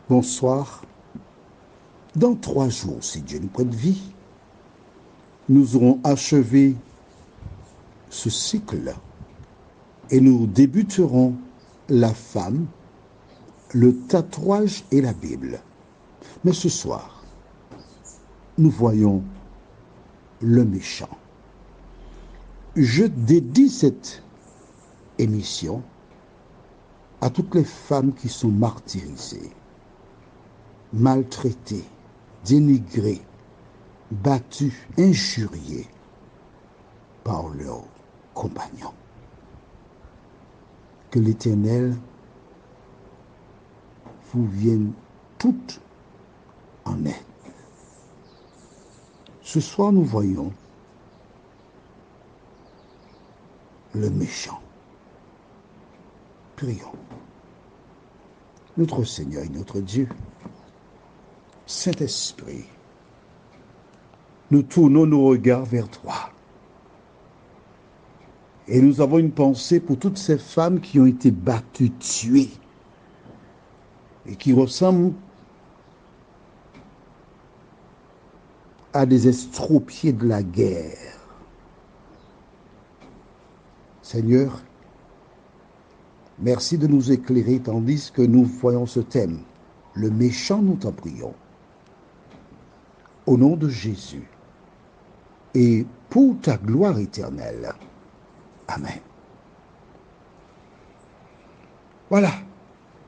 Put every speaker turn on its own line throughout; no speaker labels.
Bonsoir. Dans 3 jours, si Dieu nous prête vie, nous aurons achevé ce cycle et nous débuterons la femme, le tatouage et la Bible. Mais ce soir, nous voyons le méchant. Je dédie cette émission à toutes les femmes qui sont martyrisées, maltraitées, dénigrées, battues, injuriées par leurs compagnons. Que l'Éternel vous vienne toutes en aide. Ce soir, nous voyons le méchant. Prions. Notre Seigneur et notre Dieu, Saint-Esprit, nous tournons nos regards vers toi. Et nous avons une pensée pour toutes ces femmes qui ont été battues, tuées, et qui ressemblent à des estropiés de la guerre. Seigneur, merci de nous éclairer tandis que nous voyons ce thème. Le méchant, nous t'en prions. Au nom de Jésus et pour ta gloire éternelle. Amen. Voilà.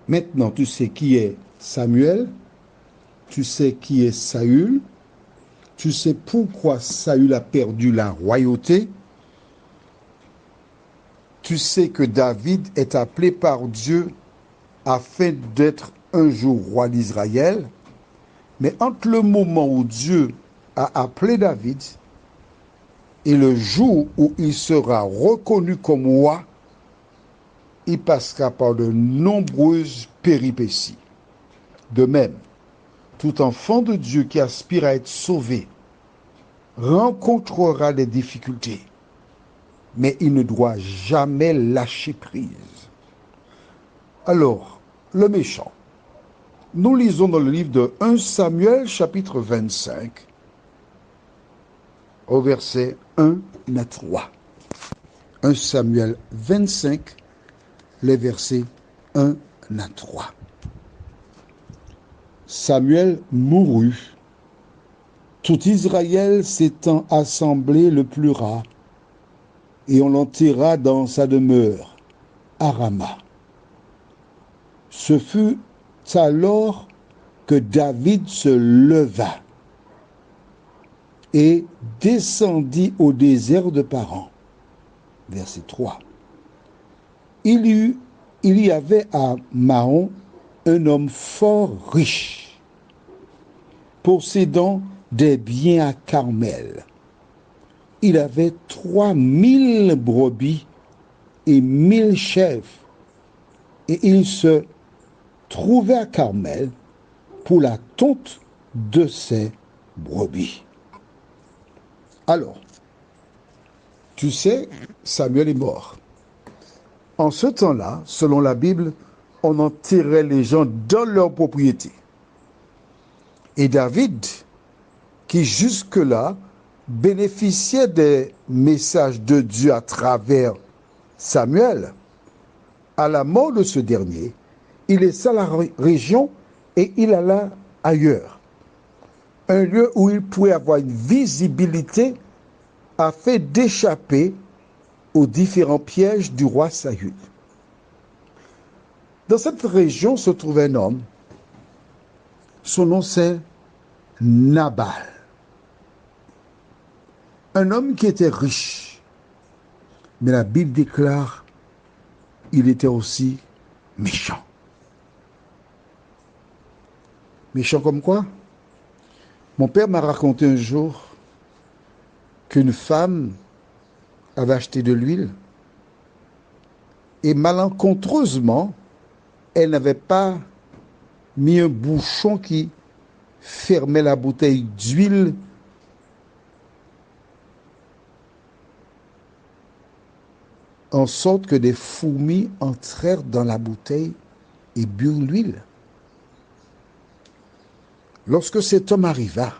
Maintenant, tu sais qui est Samuel, tu sais qui est Saül, tu sais pourquoi Saül a perdu la royauté, tu sais que David est appelé par Dieu afin d'être un jour roi d'Israël, mais entre le moment où Dieu a appelé David et le jour où il sera reconnu comme roi, il passera par de nombreuses péripéties. De même, tout enfant de Dieu qui aspire à être sauvé rencontrera des difficultés, mais il ne doit jamais lâcher prise. Alors, le méchant. Nous lisons dans le livre de 1 Samuel, chapitre 25, au verset 1 à 3. 1 Samuel 25, les versets 1 à 3. Samuel mourut. Tout Israël s'étant assemblé le plus ras, et on l'enterra dans sa demeure, à Rama. Ce fut alors que David se leva et descendit au désert de Paran. Verset 3. Il y avait à Mahon un homme fort riche, possédant des biens à Carmel. Il avait 3000 brebis et 1000 chèvres, et il se trouvait à Carmel pour la tonte de ses brebis. Alors, tu sais, Samuel est mort. En ce temps-là, selon la Bible, on enterrait les gens dans leur propriété. Et David, qui jusque-là bénéficiait des messages de Dieu à travers Samuel, à la mort de ce dernier, il laissa la région et il alla ailleurs. Un lieu où il pouvait avoir une visibilité afin d'échapper aux différents pièges du roi Saül. Dans cette région se trouvait un homme. Son nom c'est Nabal. Un homme qui était riche. Mais la Bible déclare qu'il était aussi méchant. Méchant comme quoi? Mon père m'a raconté un jour qu'une femme avait acheté de l'huile et malencontreusement, elle n'avait pas mis un bouchon qui fermait la bouteille d'huile en sorte que des fourmis entrèrent dans la bouteille et burent l'huile. Lorsque cet homme arriva,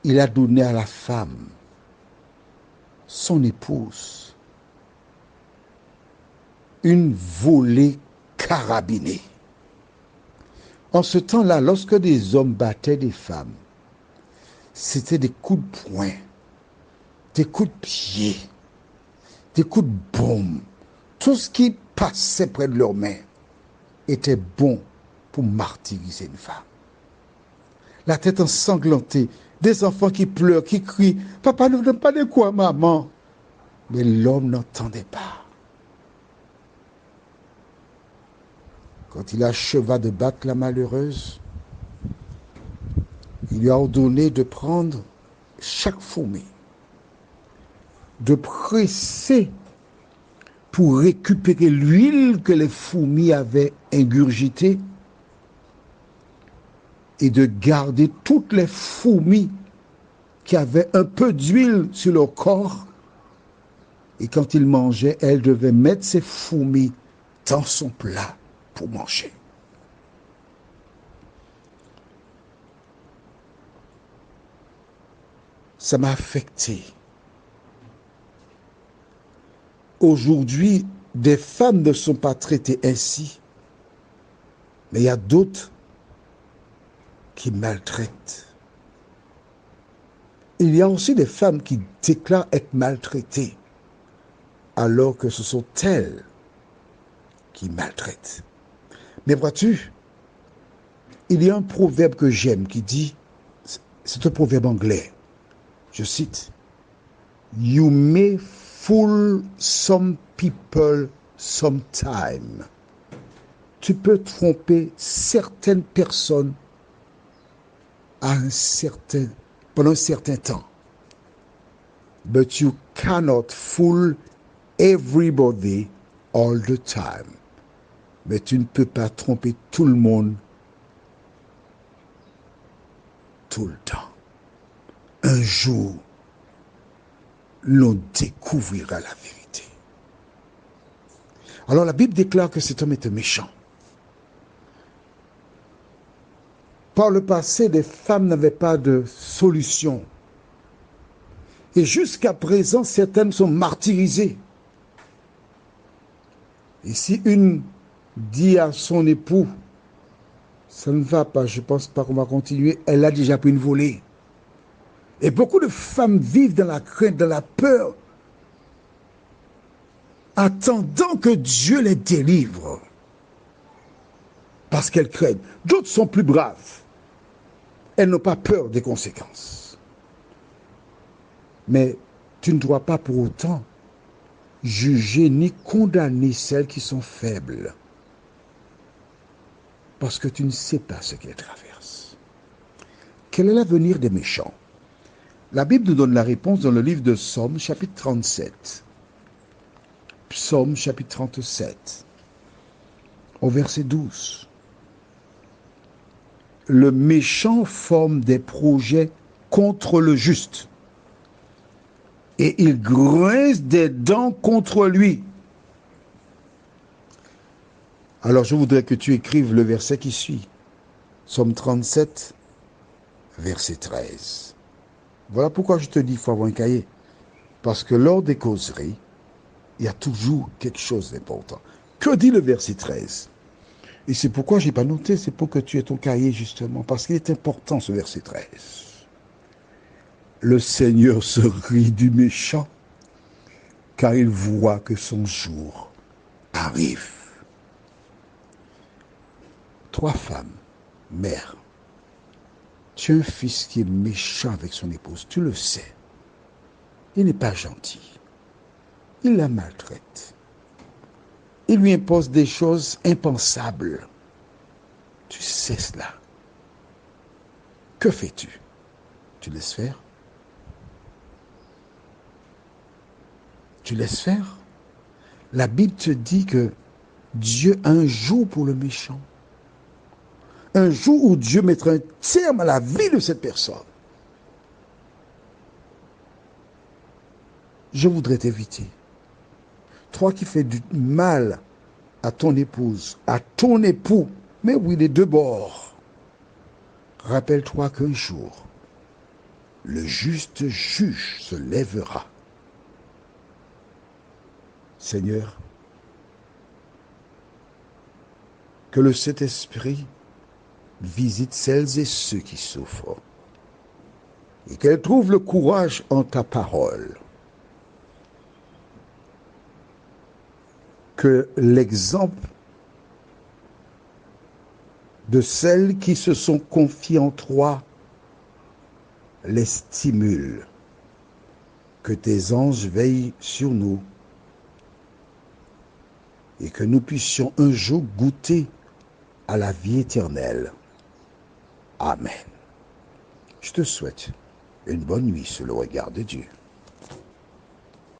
il a donné à la femme, son épouse, une volée carabinée. En ce temps-là, lorsque des hommes battaient des femmes, c'était des coups de poing, des coups de pied, des coups de baume. Tout ce qui passait près de leurs mains était bon pour martyriser une femme. La tête ensanglantée, des enfants qui pleurent, qui crient « Papa, ne donne pas de quoi, maman !» Mais l'homme n'entendait pas. Quand il acheva de battre la malheureuse, il lui a ordonné de prendre chaque fourmi, de presser pour récupérer l'huile que les fourmis avaient ingurgitée et de garder toutes les fourmis qui avaient un peu d'huile sur leur corps. Et quand il mangeait, elle devait mettre ces fourmis dans son plat pour manger. Ça m'a affecté. Aujourd'hui, des femmes ne sont pas traitées ainsi, mais il y a d'autres qui maltraitent. Il y a aussi des femmes qui déclarent être maltraitées, alors que ce sont elles qui maltraitent. Mais vois-tu, il y a un proverbe que j'aime qui dit, c'est un proverbe anglais, je cite, You may fool some people sometime. Tu peux tromper certaines personnes pendant un certain temps. But you cannot fool everybody all the time. Mais tu ne peux pas tromper tout le monde tout le temps. Un jour, l'on découvrira la vérité. Alors la Bible déclare que cet homme était méchant. Par le passé, les femmes n'avaient pas de solution. Et jusqu'à présent, certaines sont martyrisées. Et si une dit à son époux, ça ne va pas, je ne pense pas qu'on va continuer, elle a déjà pris une volée. Et beaucoup de femmes vivent dans la crainte, dans la peur, attendant que Dieu les délivre. Parce qu'elles craignent. D'autres sont plus braves. Elles n'ont pas peur des conséquences. Mais tu ne dois pas pour autant juger ni condamner celles qui sont faibles. Parce que tu ne sais pas ce qu'elles traversent. Quel est l'avenir des méchants? La Bible nous donne la réponse dans le livre de Psaume, chapitre 37. Psaume, chapitre 37, au verset 12. Le méchant forme des projets contre le juste, et il grince des dents contre lui. Alors je voudrais que tu écrives le verset qui suit. Psaume 37, verset 13. Voilà pourquoi je te dis qu'il faut avoir un cahier. Parce que lors des causeries, il y a toujours quelque chose d'important. Que dit le verset 13? Et c'est pourquoi je n'ai pas noté, c'est pour que tu aies ton cahier justement, parce qu'il est important ce verset 13. Le Seigneur se rit du méchant, car il voit que son jour arrive. Toi, femme, mère, tu as un fils qui est méchant avec son épouse, tu le sais. Il n'est pas gentil. Il la maltraite. Il lui impose des choses impensables. Tu sais cela. Que fais-tu? Tu laisses faire? Tu laisses faire? La Bible te dit que Dieu a un jour pour le méchant. Un jour où Dieu mettra un terme à la vie de cette personne. Je voudrais t'inviter. Toi qui fais du mal à ton épouse, à ton époux, mais oui, les deux bords. Rappelle-toi qu'un jour, le juste juge se lèvera. Seigneur, que le Saint-Esprit visite celles et ceux qui souffrent et qu'elles trouvent le courage en ta parole. Que l'exemple de celles qui se sont confiées en toi les stimule. Que tes anges veillent sur nous et que nous puissions un jour goûter à la vie éternelle. Amen. Je te souhaite une bonne nuit sous le regard de Dieu.